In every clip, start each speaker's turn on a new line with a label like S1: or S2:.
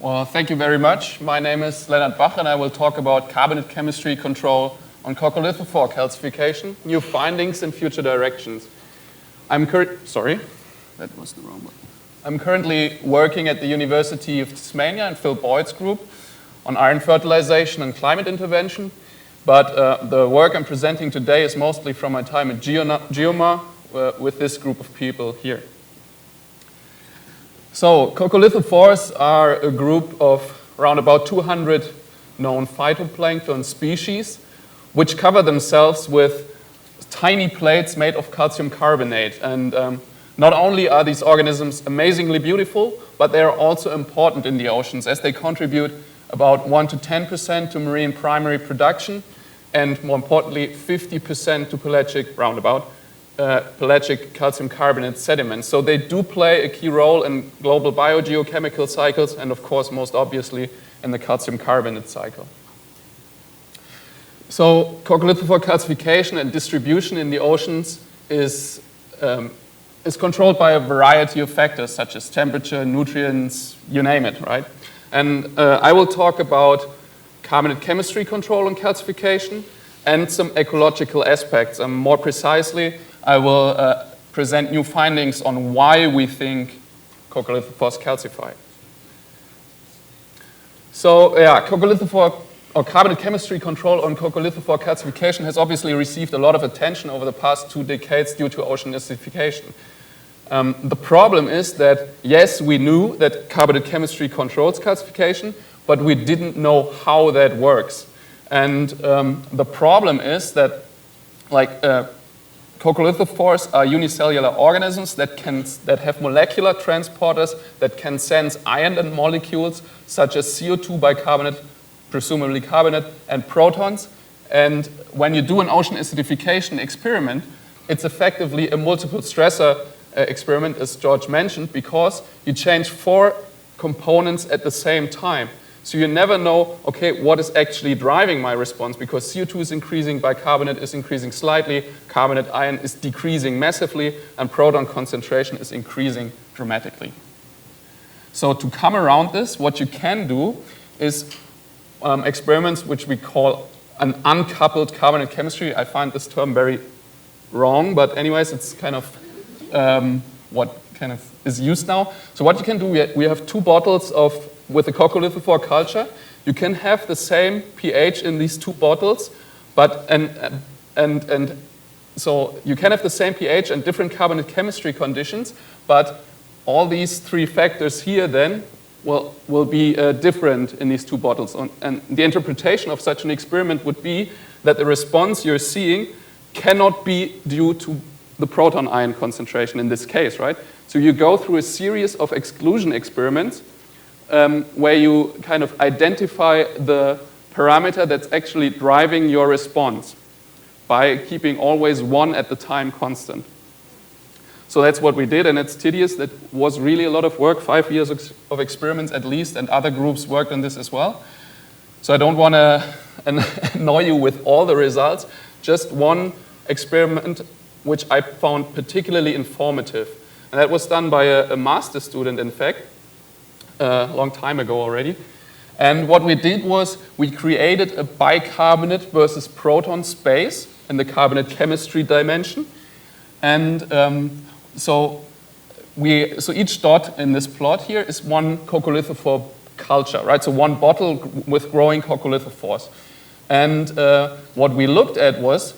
S1: Well, thank you very much. My name is Leonard Bach, and I will talk about carbonate chemistry control on coccolithophore calcification, new findings and future directions. I'm currently working at the University of Tasmania and Phil Boyd's group on iron fertilization and climate intervention, but the work I'm presenting today is mostly from my time at GEOMAR with this group of people here. So, coccolithophores are a group of around about 200 known phytoplankton species, which cover themselves with tiny plates made of calcium carbonate. And not only are these organisms amazingly beautiful, but they are also important in the oceans, as they contribute about 1 to 10% to marine primary production, and more importantly, 50% to pelagic, roundabout, pelagic calcium carbonate sediments. So they do play a key role in global biogeochemical cycles and, of course, most obviously in the calcium carbonate cycle. So coccolithophore calcification and distribution in the oceans is controlled by a variety of factors such as temperature, nutrients, you name it, right? And I will talk about carbonate chemistry control on calcification and some ecological aspects. More precisely, I will present new findings on why we think coccolithophores calcify. So, yeah, coccolithophore or carbonate chemistry control on coccolithophore calcification has obviously received a lot of attention over the past 2 decades due to ocean acidification. The problem is that, yes, we knew that carbonate chemistry controls calcification, but we didn't know how that works. And the problem is that, coccolithophores are unicellular organisms that have molecular transporters that can sense ion molecules such as CO2, bicarbonate, presumably carbonate, and protons. And when you do an ocean acidification experiment, it's effectively a multiple stressor experiment, as George mentioned, because you change 4 components at the same time. So you never know, okay, what is actually driving my response, because CO2 is increasing, bicarbonate is increasing slightly, carbonate ion is decreasing massively, and proton concentration is increasing dramatically. So to come around this, what you can do is experiments which we call an uncoupled carbonate chemistry. I find this term very wrong, but anyways, it's kind of what kind of is used now. So what you can do, we have 2 bottles with a coccolithophore culture. You can have the same pH in these 2 bottles, but so you can have the same pH and different carbonate chemistry conditions, but all these 3 factors here then will be different in these 2 bottles. And the interpretation of such an experiment would be that the response you're seeing cannot be due to the proton ion concentration in this case, right? So you go through a series of exclusion experiments where you kind of identify the parameter that's actually driving your response by keeping always 1 at the time constant. So that's what we did, and it's tedious. That was really a lot of work, 5 years of experiments at least, and other groups worked on this as well. So I don't want to annoy you with all the results, just one experiment which I found particularly informative. And that was done by a master's student, in fact, a long time ago already. And what we did was we created a bicarbonate versus proton space in the carbonate chemistry dimension. And so each dot in this plot here is 1 coccolithophore culture, right? So 1 bottle with growing coccolithophores. And what we looked at was,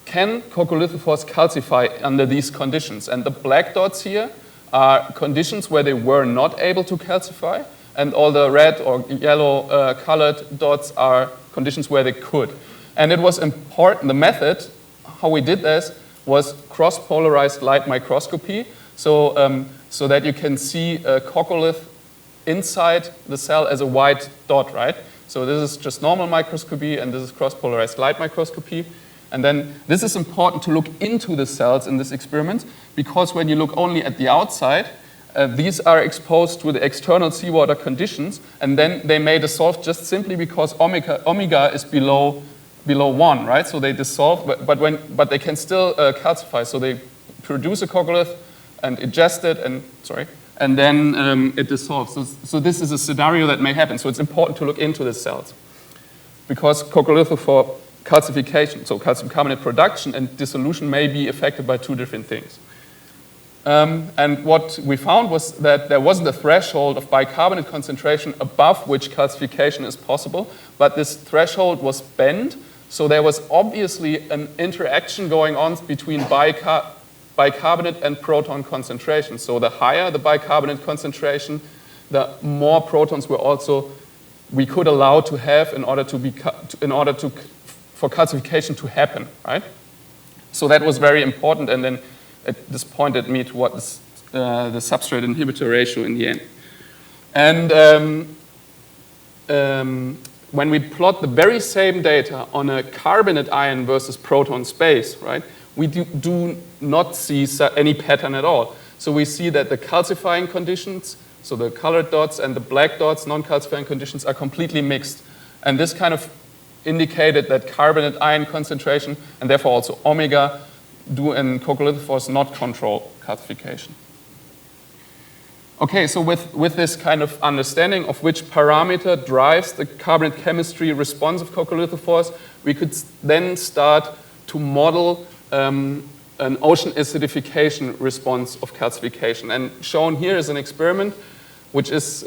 S1: can coccolithophores calcify under these conditions? And the black dots here are conditions where they were not able to calcify, and all the red or yellow colored dots are conditions where they could. And it was important, the method, how we did this, was cross-polarized light microscopy, so that you can see a coccolith inside the cell as a white dot, right? So this is just normal microscopy, and this is cross-polarized light microscopy. And then this is important to look into the cells in this experiment, because when you look only at the outside, these are exposed to the external seawater conditions, and then they may dissolve just simply because omega is below 1, right? So they dissolve, but they can still calcify. So they produce a coccolith and ingest it, and and then it dissolves. So this is a scenario that may happen. So it's important to look into the cells, because coccolithophore calcification, so calcium carbonate production and dissolution, may be affected by two different things. And what we found was that there wasn't a threshold of bicarbonate concentration above which calcification is possible, but this threshold was bent, so there was obviously an interaction going on between bicarbonate and proton concentration. So the higher the bicarbonate concentration, the more protons we could allow to have in order for calcification to happen, right? So that was very important, and then this pointed me to what is the substrate inhibitor ratio in the end. And when we plot the very same data on a carbonate ion versus proton space, right, we do not see any pattern at all. So we see that the calcifying conditions, so the colored dots and the black dots, non-calcifying conditions, are completely mixed. And this kind of indicated that carbonate ion concentration, and therefore also omega, do in coccolithophores not control calcification. Okay, so with this kind of understanding of which parameter drives the carbonate chemistry response of coccolithophores, we could then start to model an ocean acidification response of calcification. And shown here is an experiment which is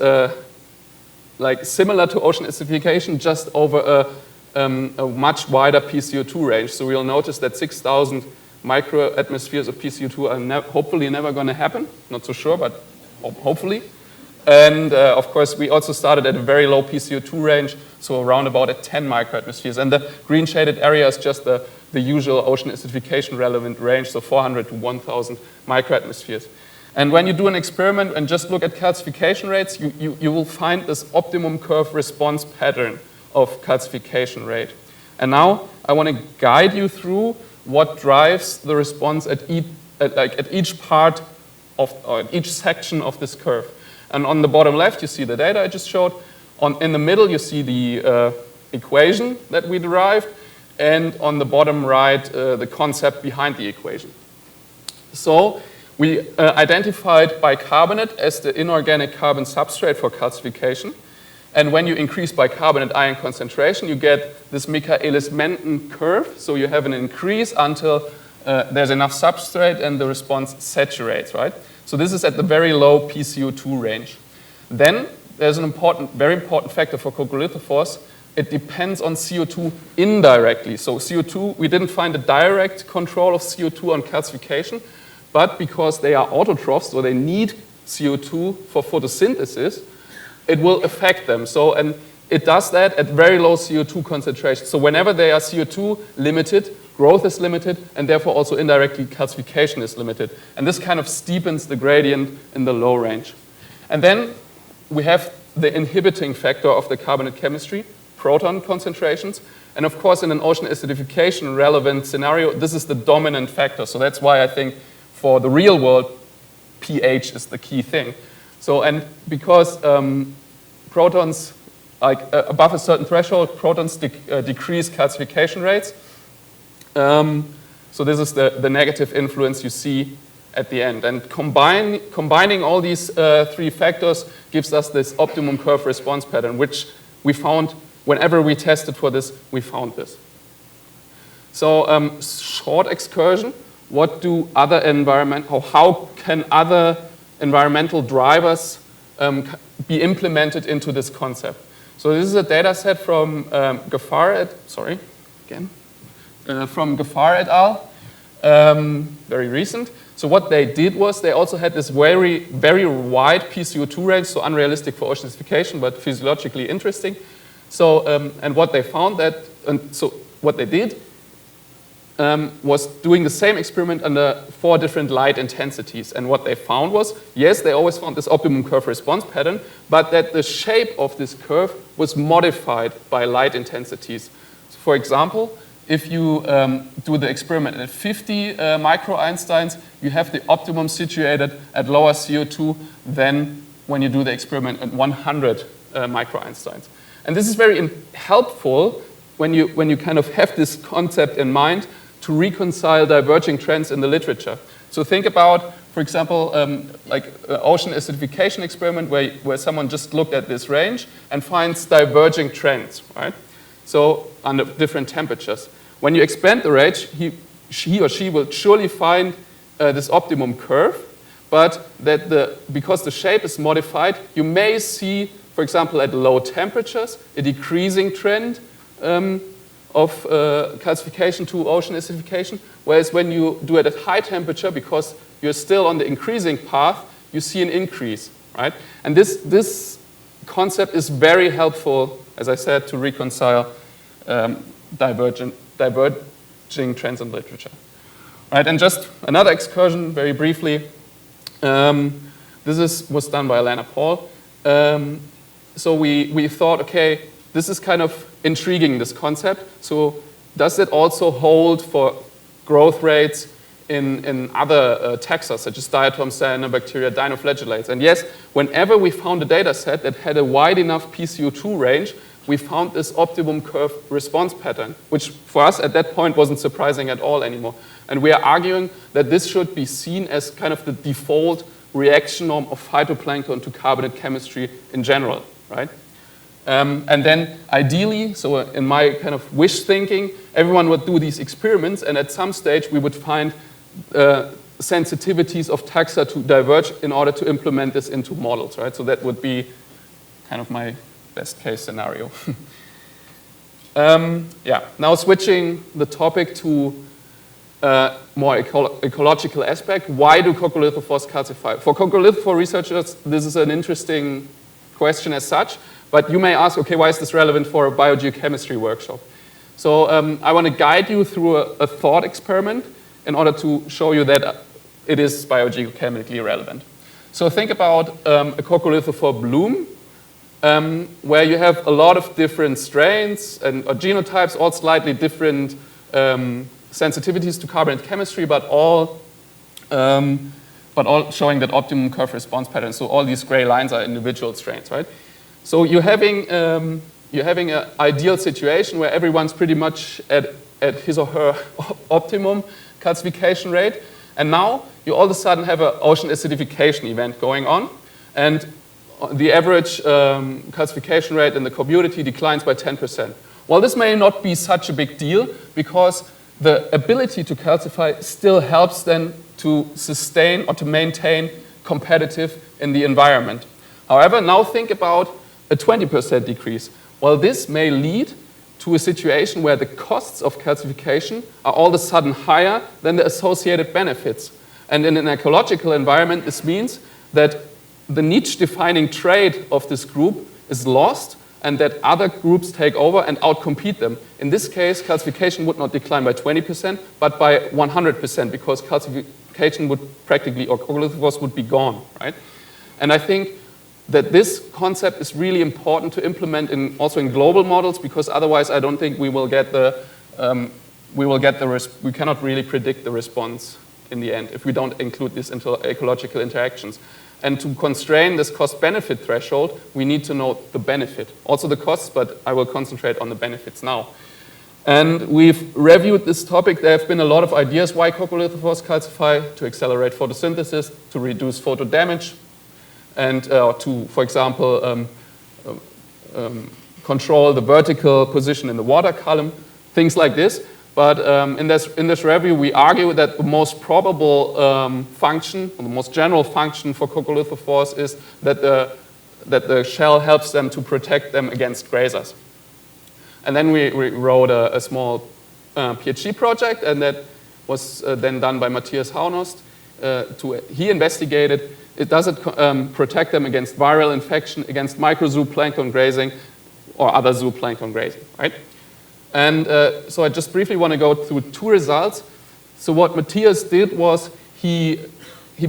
S1: like similar to ocean acidification, just over a much wider PCO2 range. So we'll notice that 6,000 microatmospheres of PCO2 are hopefully never going to happen. Not so sure, but hopefully. And of course, we also started at a very low PCO2 range, so around about at 10 microatmospheres. And the green shaded area is just the usual ocean acidification relevant range, so 400 to 1,000 microatmospheres. And when you do an experiment and just look at calcification rates, you will find this optimum curve response pattern of calcification rate. And now I want to guide you through what drives the response at each part of, or at each section of this curve. And on the bottom left, you see the data I just showed. In the middle, you see the equation that we derived. And on the bottom right, the concept behind the equation. So we identified bicarbonate as the inorganic carbon substrate for calcification. And when you increase bicarbonate ion concentration, you get this Michaelis-Menten curve. So you have an increase until there's enough substrate and the response saturates, right? So this is at the very low PCO2 range. Then there's an very important factor for coccolithophores. It depends on CO2 indirectly. So CO2, we didn't find a direct control of CO2 on calcification, but because they are autotrophs, so they need CO2 for photosynthesis, it will affect them. So, and it does that at very low CO2 concentration. So whenever they are CO2 limited, growth is limited, and therefore also indirectly calcification is limited. And this kind of steepens the gradient in the low range. And then we have the inhibiting factor of the carbonate chemistry, proton concentrations. And of course, in an ocean acidification relevant scenario, this is the dominant factor. So that's why I think for the real world, pH is the key thing. So, and because protons, like above a certain threshold, protons decrease calcification rates. So this is the negative influence you see at the end. And combining all these three factors gives us this optimum curve response pattern, which we found whenever we tested for this, we found this. So short excursion, what do other how can other environmental drivers be implemented into this concept? So this is a data set from Ghaffar et al. Very recent. So what they did was they also had this very, very wide PCO2 range, so unrealistic for ocean acidification, but physiologically interesting. So, and what they found what they did was doing the same experiment under 4 different light intensities. And what they found was, yes, they always found this optimum curve response pattern, but that the shape of this curve was modified by light intensities. So for example, if you do the experiment at 50 micro-Einsteins, you have the optimum situated at lower CO2 than when you do the experiment at 100 micro-Einsteins. And this is very helpful when you kind of have this concept in mind to reconcile diverging trends in the literature. So think about for example, like ocean acidification experiment where someone just looked at this range and finds diverging trends, right? So under different temperatures. When you expand the range, he or she will surely find this optimum curve, but because the shape is modified, you may see, for example, at low temperatures, a decreasing trend of calcification to ocean acidification, whereas when you do it at high temperature, because you're still on the increasing path, you see an increase, right? And this concept is very helpful, as I said, to reconcile diverging trends in literature. Right, and just another excursion, very briefly. This was done by Alana Paul. So we thought, okay, this is kind of intriguing, this concept. So does it also hold for growth rates in other taxa, such as diatom, cyanobacteria, dinoflagellates? And yes, whenever we found a data set that had a wide enough PCO2 range, we found this optimum curve response pattern, which for us at that point wasn't surprising at all anymore. And we are arguing that this should be seen as kind of the default reaction norm of phytoplankton to carbonate chemistry in general, right? And then ideally, so in my kind of wish thinking, everyone would do these experiments, and at some stage we would find sensitivities of taxa to diverge in order to implement this into models, right? So that would be kind of my best case scenario. Yeah, now switching the topic to more ecological aspect. Why do coccolithophores calcify? For coccolithophore researchers, this is an interesting question as such, but you may ask, okay, why is this relevant for a biogeochemistry workshop? So I want to guide you through a thought experiment in order to show you that it is biogeochemically relevant. So think about a coccolithophore bloom, where you have a lot of different strains and genotypes, all slightly different sensitivities to carbonate chemistry, but all showing that optimum curve response pattern. So all these gray lines are individual strains, right? So you're having an ideal situation where everyone's pretty much at his or her optimum calcification rate, and now you all of a sudden have an ocean acidification event going on, and the average calcification rate in the community declines by 10%. Well, this may not be such a big deal because the ability to calcify still helps them to sustain or to maintain competitive in the environment. However, now think about a 20% decrease. Well, this may lead to a situation where the costs of calcification are all of a sudden higher than the associated benefits. And in an ecological environment, this means that the niche-defining trait of this group is lost and that other groups take over and outcompete them. In this case, calcification would not decline by 20%, but by 100% because calcification would practically, or coccolithophores would be gone, right? And I think that this concept is really important to implement also in global models, because otherwise I don't think we cannot really predict the response in the end if we don't include these ecological interactions. And to constrain this cost-benefit threshold, we need to know the benefit. Also the costs, but I will concentrate on the benefits now. And we've reviewed this topic. There have been a lot of ideas why coccolithophores calcify: to accelerate photosynthesis, to reduce photo damage, and to, for example, control the vertical position in the water column, things like this. But in this review, we argue that the most probable function, or the most general function for coccolithophores is that the shell helps them to protect them against grazers. And then we wrote a small PhD project, and that was then done by Matthias Haunost. He investigated, does it protect them against viral infection, against microzooplankton grazing, or other zooplankton grazing, right? And so I just briefly want to go through two results. So what Matthias did was he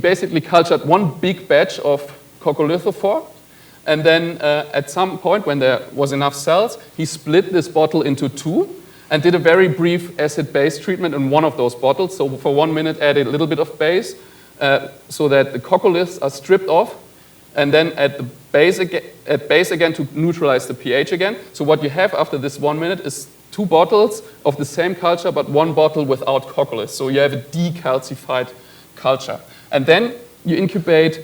S1: basically cultured one big batch of coccolithophore, and then at some point when there was enough cells, he split this bottle into two and did a very brief acid-base treatment in one of those bottles. So for 1 minute added a little bit of base so that the coccoliths are stripped off, and then at base again to neutralize the pH again. So what you have after this 1 minute is 2 bottles of the same culture, but 1 bottle without coccoliths. So you have a decalcified culture. And then you incubate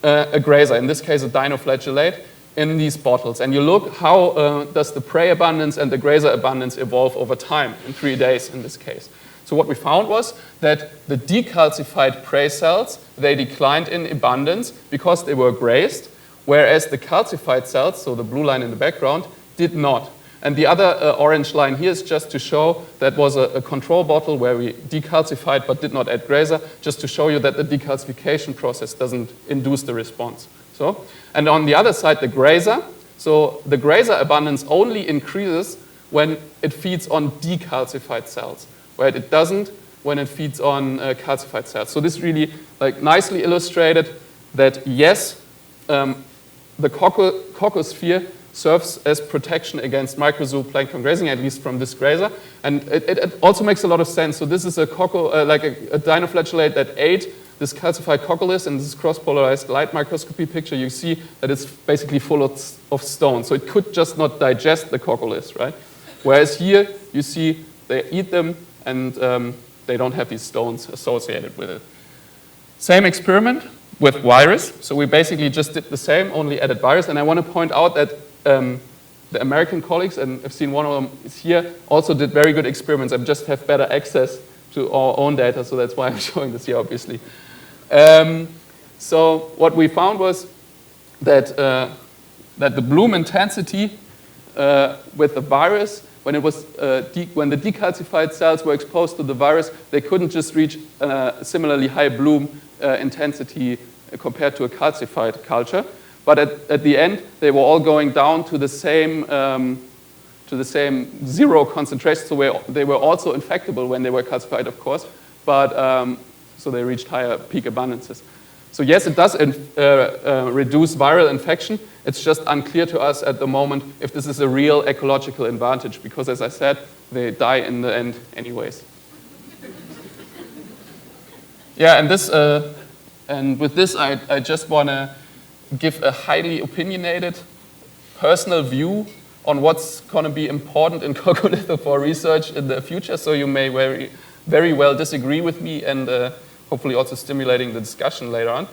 S1: a grazer, in this case a dinoflagellate, in these bottles. And you look how does the prey abundance and the grazer abundance evolve over time, in 3 days in this case. So what we found was that the decalcified prey cells, they declined in abundance because they were grazed, whereas the calcified cells, so the blue line in the background, did not. And the other orange line here is just to show that was a control bottle where we decalcified but did not add grazer, just to show you that the decalcification process doesn't induce the response. So, and on the other side, the grazer. So the grazer abundance only increases when it feeds on decalcified cells, where it doesn't when it feeds on calcified cells. So this really nicely illustrated that yes, the cocosphere serves as protection against microzooplankton grazing, at least from this grazer. And it also makes a lot of sense. So this is a dinoflagellate that ate this calcified coccolith. In this cross-polarized light microscopy picture, you see that it's basically full of stones. So it could just not digest the coccolith, right? Whereas here, you see they eat them, and they don't have these stones associated with it. Same experiment with virus. So we basically just did the same, only added virus. And I want to point out that the American colleagues, and I've seen one of them is here, also did very good experiments and just have better access to our own data. So that's why I'm showing this here, obviously. So what we found was that, that the bloom intensity with the virus, when the decalcified cells were exposed to the virus, they couldn't just reach similarly high bloom intensity compared to a calcified culture. But at the end, they were all going down to the same zero concentration. So they were also infectable when they were calcified, of course. But so they reached higher peak abundances. So yes, it does reduce viral infection. It's just unclear to us at the moment if this is a real ecological advantage, because as I said, they die in the end anyways. Yeah, and with this, I just want to give a highly opinionated personal view on what's going to be important in coccolithophore research in the future. So you may very, very well disagree with me, and hopefully also stimulating the discussion later on.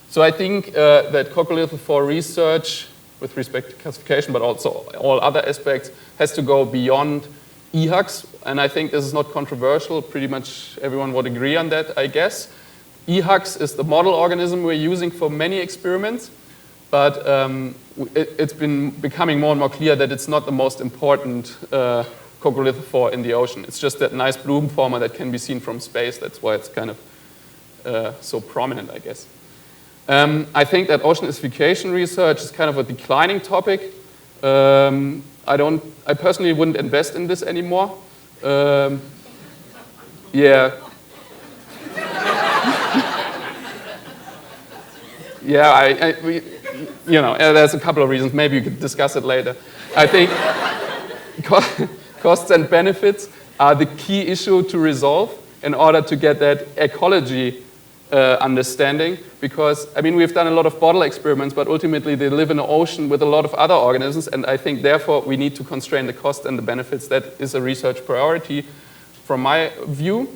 S1: So I think that coccolithophore research with respect to calcification, but also all other aspects, has to go beyond EHUCs. And I think this is not controversial. Pretty much everyone would agree on that, I guess. EHUCs is the model organism we're using for many experiments, but it's been becoming more and more clear that it's not the most important coccolithophore in the ocean. It's just that nice bloom former that can be seen from space. That's why it's kind of so prominent, I guess. I think that ocean acidification research is kind of a declining topic. I personally wouldn't invest in this anymore. Yeah. Yeah, there's a couple of reasons. Maybe you could discuss it later. I think costs and benefits are the key issue to resolve in order to get that ecology understanding. Because, I mean, we've done a lot of bottle experiments, but ultimately they live in the ocean with a lot of other organisms. And I think, therefore, we need to constrain the cost and the benefits. That is a research priority from my view.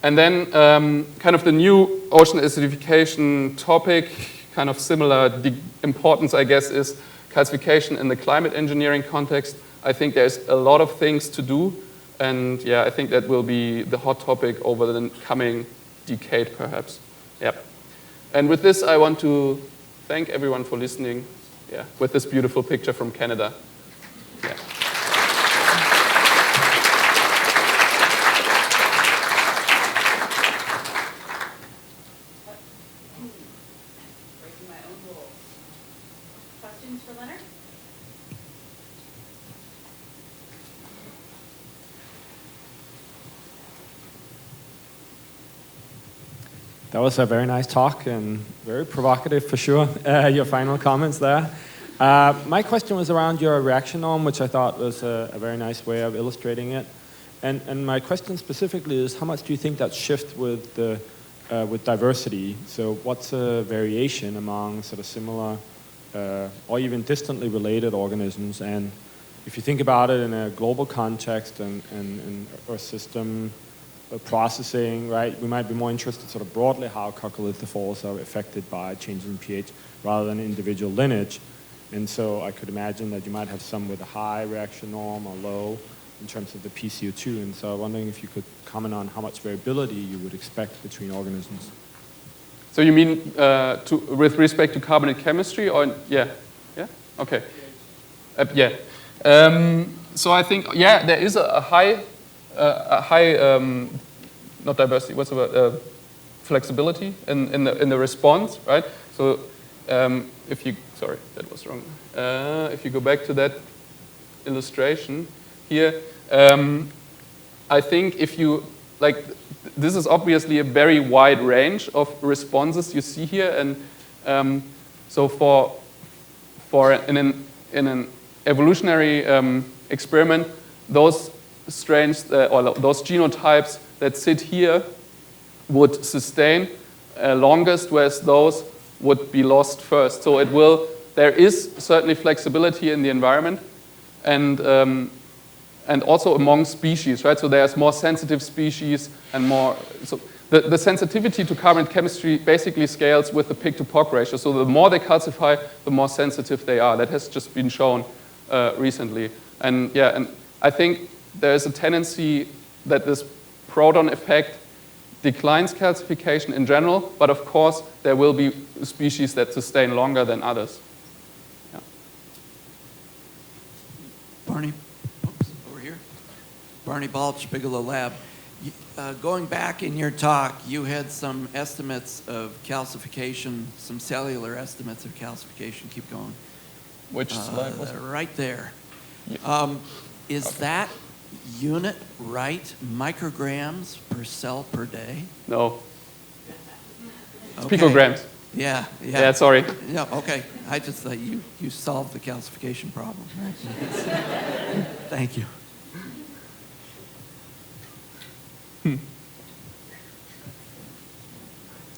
S1: And then kind of the new ocean acidification topic, kind of similar importance, I guess, is calcification in the climate engineering context. I think there's a lot of things to do. And yeah, I think that will be the hot topic over the coming decade, perhaps. Yep. And with this, I want to thank everyone for listening. Yeah, with this beautiful picture from Canada. Yeah.
S2: That was a very nice talk and very provocative for sure, your final comments there. My question was around your reaction arm, which I thought was a very nice way of illustrating it. And my question specifically is, how much do you think that shifts with diversity? So what's a variation among sort of similar or even distantly related organisms? And if you think about it in a global context and Earth system, processing, right? We might be more interested sort of broadly how coccolithophores are affected by changes in pH rather than individual lineage. And so I could imagine that you might have some with a high reaction norm or low in terms of the PCO2. And so I'm wondering if you could comment on how much variability you would expect between organisms.
S1: So you mean with respect to carbonate chemistry, or yeah, okay, yeah. So I think there is a high not diversity. What's the word? Flexibility in the response, right? So if you sorry, that was wrong. If you go back to that illustration here, I think if you like. This is obviously a very wide range of responses you see here, and so in an evolutionary experiment, those strains or those genotypes that sit here would sustain longest, whereas those would be lost first. So there is certainly flexibility in the environment, and also among species, right? So there's more sensitive species and more. So the sensitivity to carbonate chemistry basically scales with the pig-to-POC ratio. So the more they calcify, the more sensitive they are. That has just been shown recently. And I think there's a tendency that this proton effect declines calcification in general, but of course there will be species that sustain longer than others. Yeah.
S3: Barney. Barney Balch, Bigelow Lab. Going back in your talk, you had some estimates of calcification, some cellular estimates of calcification. Keep going.
S1: Which slide was it?
S3: Right there.
S1: Yeah.
S3: Is that unit right? Micrograms per cell per day?
S1: No. It's
S3: Okay.
S1: picograms.
S3: Yeah.
S1: Yeah, sorry.
S3: Yeah, okay. I just thought you solved the calcification problem. Thank you.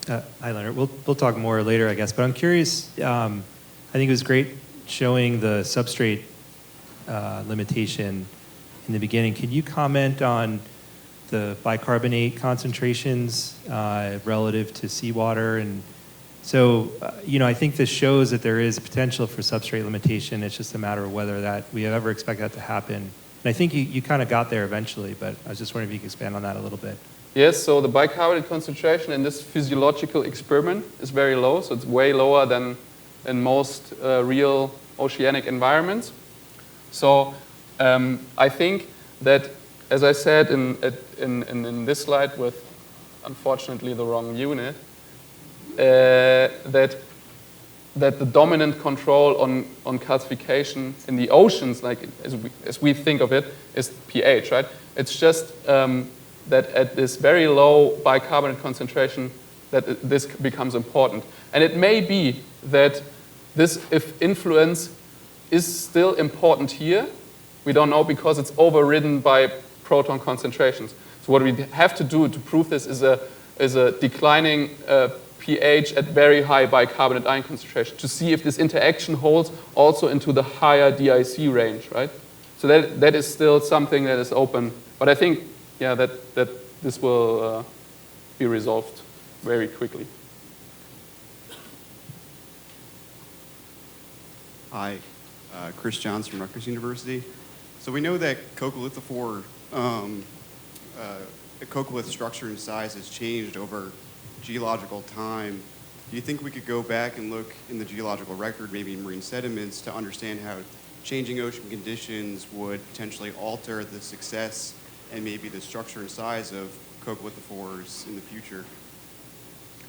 S4: Hi, Leonard. We'll talk more later, I guess. But I'm curious. I think it was great showing the substrate limitation in the beginning. Can you comment on the bicarbonate concentrations relative to seawater? And so, I think this shows that there is potential for substrate limitation. It's just a matter of whether we ever expect that to happen. And I think you kind of got there eventually, but I was just wondering if you could expand on that a little bit.
S1: Yes, so the bicarbonate concentration in this physiological experiment is very low, so it's way lower than in most real oceanic environments. So I think that, as I said in this slide with, unfortunately, the wrong unit, that the dominant control on calcification in the oceans, like as we think of it, is pH, right? It's just that at this very low bicarbonate concentration that this becomes important. And it may be that this influence is still important here. We don't know because it's overridden by proton concentrations. So what we have to do to prove this is a declining pH at very high bicarbonate ion concentration to see if this interaction holds also into the higher DIC range, right? So that is still something that is open. But I think, that this will be resolved very quickly.
S5: Hi, Chris Johns from Rutgers University. So we know that coccolithophore, the coccolith structure and size has changed over geological time. Do you think we could go back and look in the geological record, maybe in marine sediments, to understand how changing ocean conditions would potentially alter the success and maybe the structure and size of coccolithophores in the future?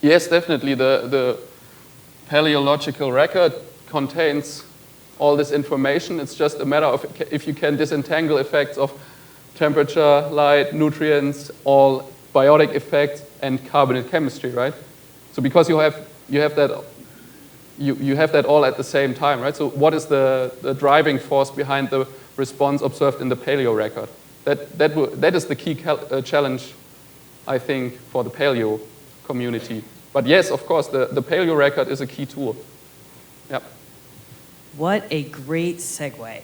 S1: Yes, definitely. The paleological record contains all this information. It's just a matter of if you can disentangle effects of temperature, light, nutrients, all biotic effects, and carbonate chemistry, right? So because you have that all at the same time, right? So what is the driving force behind the response observed in the paleo record? That is the key challenge, I think, for the paleo community. But yes, of course, the paleo record is a key tool. Yep.
S6: What a great segue.